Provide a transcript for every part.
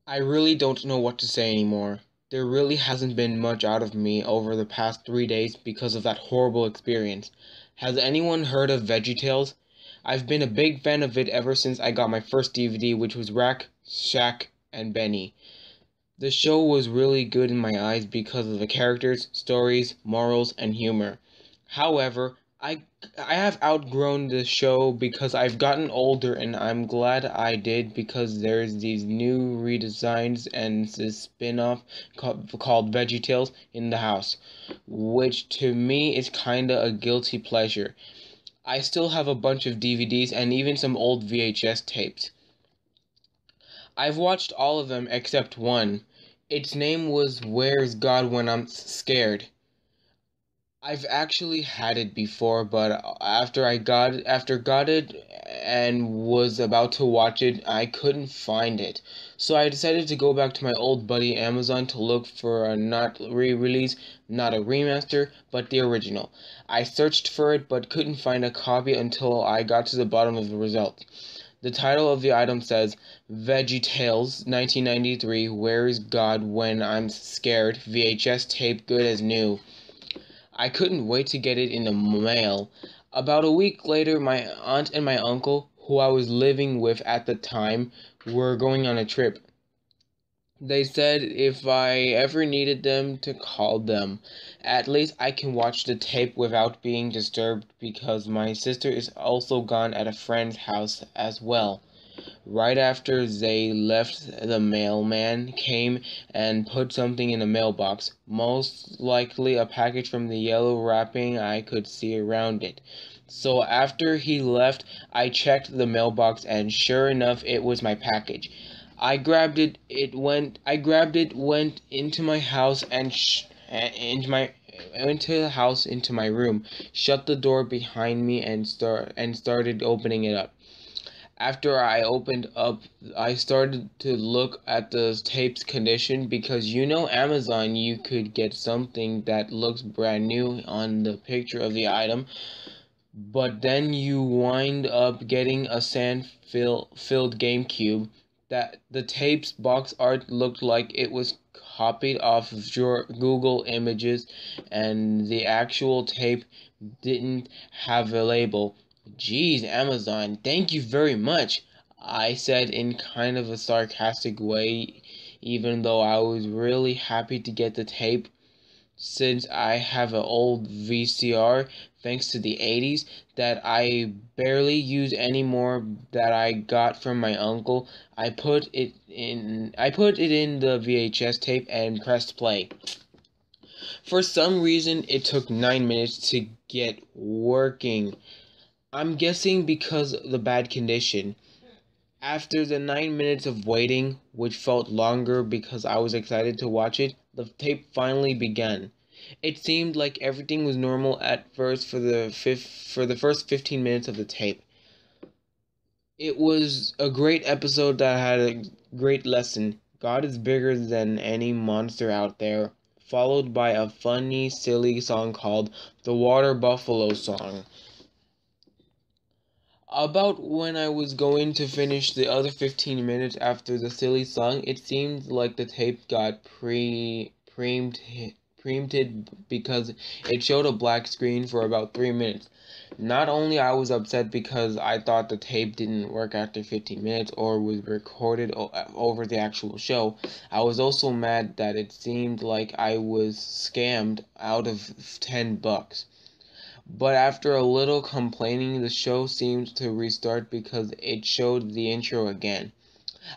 I really don't know what to say anymore. There really hasn't been much out of me over the past 3 days because of that horrible experience. Has anyone heard of Veggietales? I've been a big fan of it ever since I got my first DVD, which was Rack, Shack, and Benny. The show was really good in my eyes because of the characters, stories, morals, and humor. However, I have outgrown the show because I've gotten older, and I'm glad I did because there's these new redesigns and this spin-off called VeggieTales in the house, which to me is kinda a guilty pleasure. I still have a bunch of DVDs and even some old VHS tapes. I've watched all of them except one. Its name was Where's God When I'm Scared. I've actually had it before, but after got it and was about to watch it, I couldn't find it. So I decided to go back to my old buddy Amazon to look for a not re-release, not a remaster, but the original. I searched for it but couldn't find a copy until I got to the bottom of the results. The title of the item says VeggieTales 1993 Where's God When I'm Scared VHS tape good as new. I couldn't wait to get it in the mail. About a week later, my aunt and my uncle, who I was living with at the time, were going on a trip. They said if I ever needed them to call them. At least I can watch the tape without being disturbed because my sister is also gone at a friend's house as well. Right after they left, the mailman came and put something in the mailbox, most likely a package from the yellow wrapping I could see around it. So after he left, I checked the mailbox and sure enough it was my package. I grabbed it, went into my house and into my room, shut the door behind me and started opening it up. After I opened up, I started to look at the tape's condition because Amazon, you could get something that looks brand new on the picture of the item, but then you wind up getting a sand-filled GameCube that the tape's box art looked like it was copied off of your Google Images, and the actual tape didn't have a label. Geez, Amazon, thank you very much, I said in kind of a sarcastic way, even though I was really happy to get the tape. Since I have an old VCR, thanks to the 80s, that I barely use anymore that I got from my uncle, I put it in the VHS tape and pressed play. For some reason, it took 9 minutes to get working. I'm guessing because of the bad condition. After the 9 minutes of waiting, which felt longer because I was excited to watch it, the tape finally began. It seemed like everything was normal at first for the first 15 minutes of the tape. It was a great episode that had a great lesson. God is bigger than any monster out there, followed by a funny, silly song called The Water Buffalo Song. About when I was going to finish the other 15 minutes after the silly song, it seemed like the tape got preempted because it showed a black screen for about 3 minutes. Not only I was upset because I thought the tape didn't work after 15 minutes or was recorded over the actual show, I was also mad that it seemed like I was scammed out of $10. But after a little complaining, the show seemed to restart because it showed the intro again.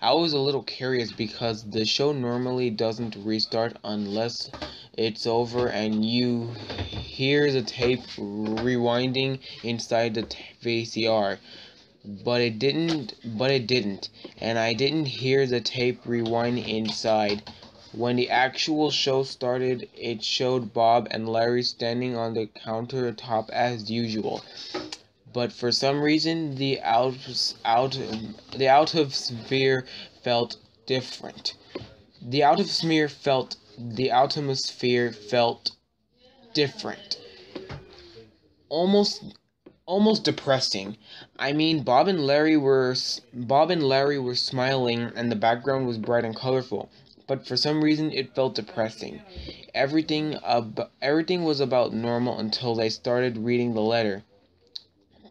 I was a little curious because the show normally doesn't restart unless it's over and you hear the tape rewinding inside the VCR. But it didn't, and I didn't hear the tape rewind inside. When the actual show started, it showed Bob and Larry standing on the countertop as usual. But for some reason, the out of sphere felt different. The atmosphere felt different. Almost almost depressing. I mean, Bob and Larry were smiling and the background was bright and colorful, but for some reason it felt depressing. Everything was about normal until they started reading the letter.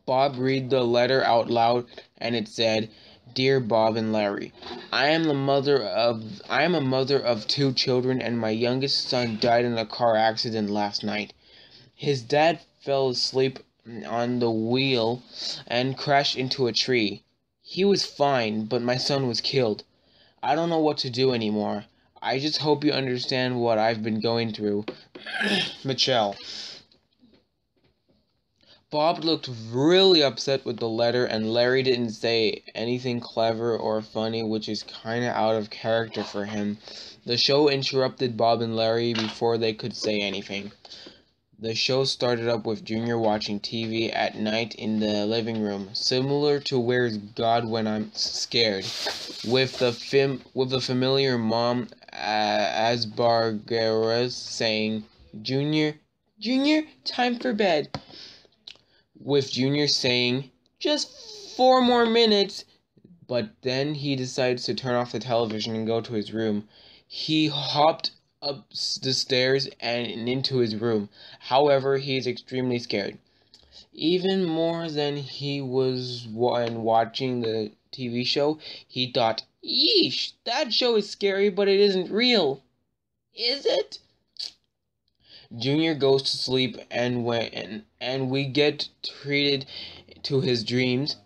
Bob read the letter out loud and it said, "Dear Bob and Larry, I am a mother of two children and my youngest son died in a car accident last night. His dad fell asleep on the wheel and crashed into a tree. He was fine, but my son was killed. I don't know what to do anymore. I just hope you understand what I've been going through. Michelle." Bob looked really upset with the letter, and Larry didn't say anything clever or funny, which is kinda out of character for him. The show interrupted Bob and Larry before they could say anything. The show started up with Junior watching TV at night in the living room, similar to Where's God When I'm Scared, with the familiar mom Aspargaras saying, "Junior, Junior, time for bed," with Junior saying, "Just 4 more minutes," but then he decides to turn off the television and go to his room. He hopped up the stairs and into his room. However, he is extremely scared. Even more than he was when watching the TV show, he thought, "Yeesh, that show is scary, but it isn't real. Is it?" Junior goes to sleep and we get treated to his dreams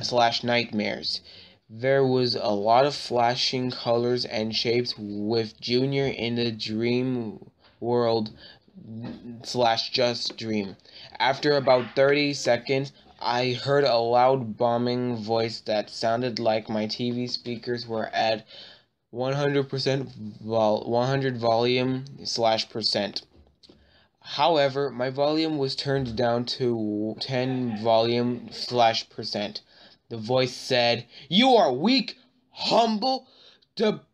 slash nightmares. There was a lot of flashing colors and shapes with Junior in the dream world slash just dream. After about 30 seconds, I heard a loud bombing voice that sounded like my TV speakers were at 100% 100 volume slash percent. However, my volume was turned down to 10 volume slash percent. The voice said, "You are weak, humble,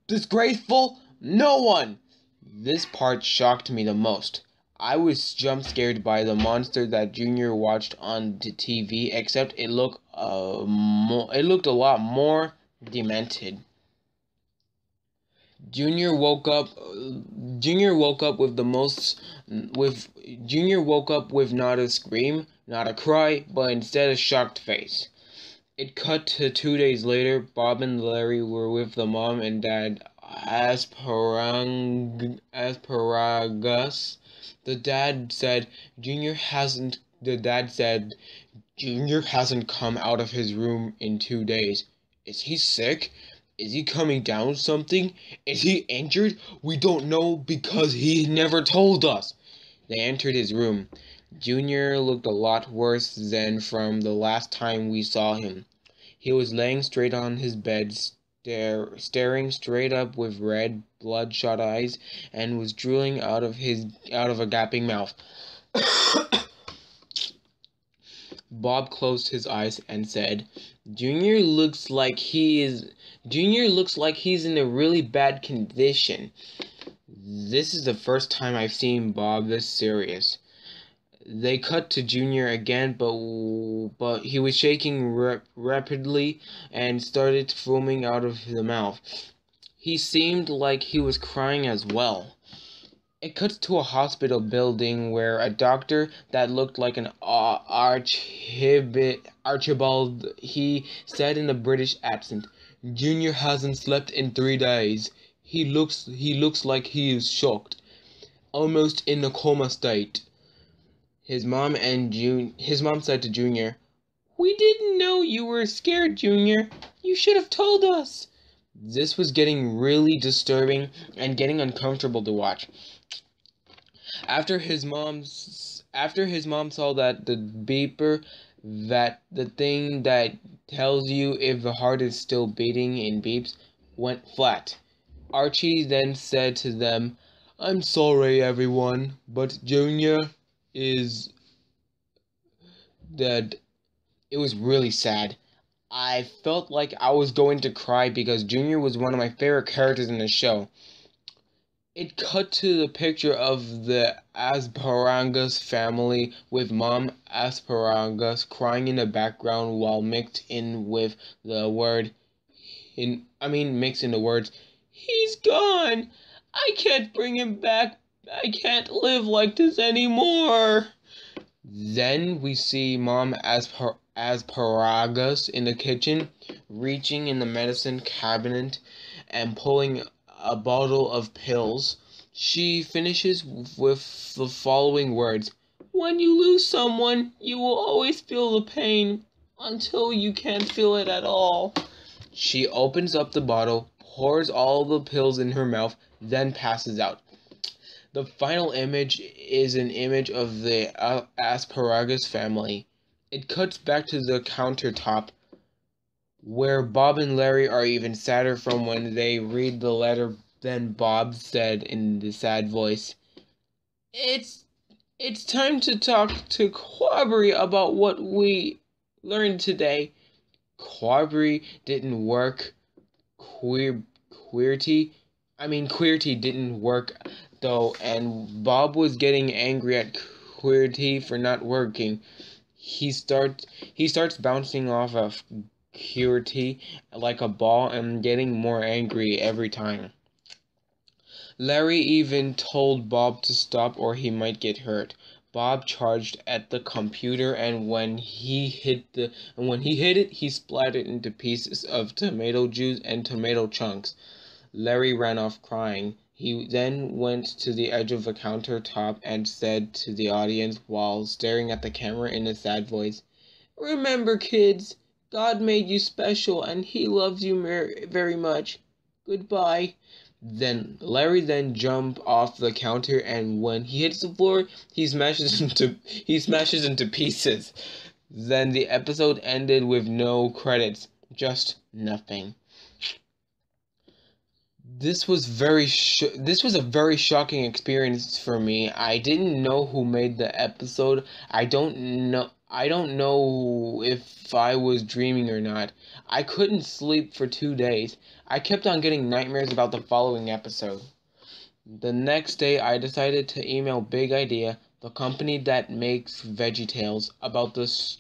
disgraceful, no one." This part shocked me the most. I was jump scared by the monster that Junior watched on the TV, except it looked a lot more demented. Junior woke up. Junior woke up with the most. With Junior woke up with not a scream, not a cry, but instead a shocked face. It cut to 2 days later. Bob and Larry were with the mom and dad asparagus. The dad said Junior hasn't come out of his room in 2 days. Is he sick? Is he coming down with something? Is he injured? We don't know because he never told us. They entered his room. Junior looked a lot worse than from the last time we saw him. He was laying straight on his bed, staring straight up with red, bloodshot eyes, and was drooling out of a gaping mouth. Bob closed his eyes and said, Junior looks like he's in a really bad condition." This is the first time I've seen Bob this serious. They cut to Junior again, but he was shaking rapidly and started foaming out of the mouth. He seemed like he was crying as well. It cuts to a hospital building where a doctor that looked like an Archibald, he said in a British accent, "Junior hasn't slept in 3 days. He looks like he is shocked, almost in a coma state." His mom said to Junior, "We didn't know you were scared, Junior. You should have told us." This was getting really disturbing and getting uncomfortable to watch. After his mom saw that the beeper, that the thing that tells you if the heart is still beating in beeps, went flat. Archie then said to them, "I'm sorry everyone, but Junior is dead." It was really sad. I felt like I was going to cry because Junior was one of my favorite characters in the show. It cut to the picture of the Asparagus family with Mom Asparagus crying in the background while mixing the words, "He's gone! I can't bring him back! I can't live like this anymore!" Then we see Mom Asparagus in the kitchen, reaching in the medicine cabinet and pulling a bottle of pills. She finishes with the following words: "When you lose someone, you will always feel the pain until you can't feel it at all." She opens up the bottle, pours all the pills in her mouth, then passes out. The final image is an image of the Asparagus family. It cuts back to the countertop, where Bob and Larry are even sadder from when they read the letter. Then Bob said in the sad voice, It's time to talk to Quabbery about what we learned today." Quabbery didn't work. Queerty didn't work though, and Bob was getting angry at Queerty for not working. He starts bouncing off of Queerty like a ball and getting more angry every time. Larry even told Bob to stop or he might get hurt. Bob charged at the computer, and when he hit it, he splattered into pieces of tomato juice and tomato chunks. Larry ran off crying. He then went to the edge of the countertop and said to the audience while staring at the camera in a sad voice, "Remember, kids, God made you special and he loves you very much. Goodbye." Then Larry jumped off the counter, and when he hits the floor, he smashes into pieces. Then the episode ended with no credits, just nothing. This was a very shocking experience for me. I didn't know who made the episode. I don't know if I was dreaming or not. I couldn't sleep for 2 days. I kept on getting nightmares about the following episode. The next day I decided to email Big Idea, the company that makes Veggietales, about this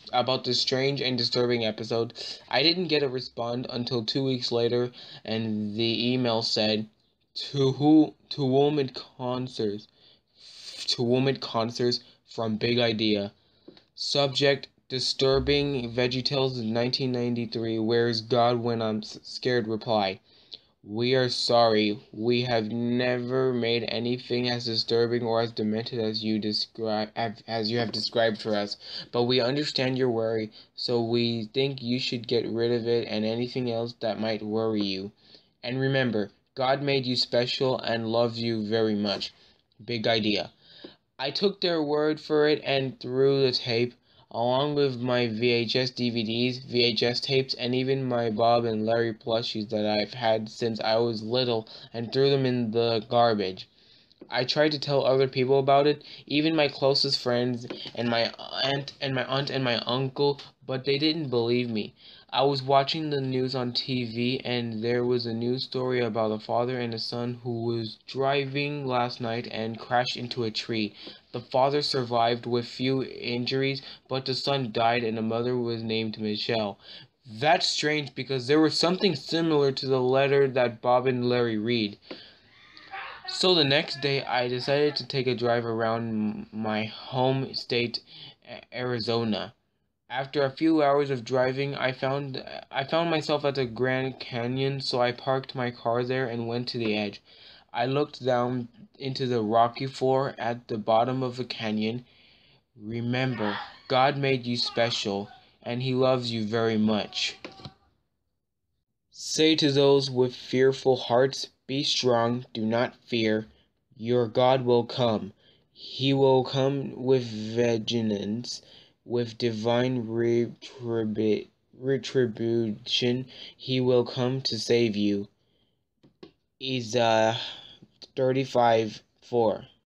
strange and disturbing episode. I didn't get a response until 2 weeks later, and the email said, to whom it concerns, from Big Idea. Subject: disturbing Veggietales 1993. Where's God when I'm scared? Reply: we are sorry. We have never made anything as disturbing or as demented as you have described for us. But we understand your worry, so we think you should get rid of it and anything else that might worry you. And remember, God made you special and loves you very much. Big Idea. I took their word for it and threw the tape, along with my VHS DVDs, VHS tapes, and even my Bob and Larry plushies that I've had since I was little, and threw them in the garbage. I tried to tell other people about it, even my closest friends and my aunt and my uncle, but they didn't believe me. I was watching the news on TV, and there was a news story about a father and a son who was driving last night and crashed into a tree. The father survived with few injuries, but the son died and the mother was named Michelle. That's strange because there was something similar to the letter that Bob and Larry read. So the next day, I decided to take a drive around my home state, Arizona. After a few hours of driving, I found myself at the Grand Canyon, so I parked my car there and went to the edge. I looked down into the rocky floor at the bottom of the canyon. Remember, God made you special, and He loves you very much. Say to those with fearful hearts, be strong, do not fear. Your God will come. He will come with vengeance, with divine retribution. He will come to save you. Isaiah 35:4.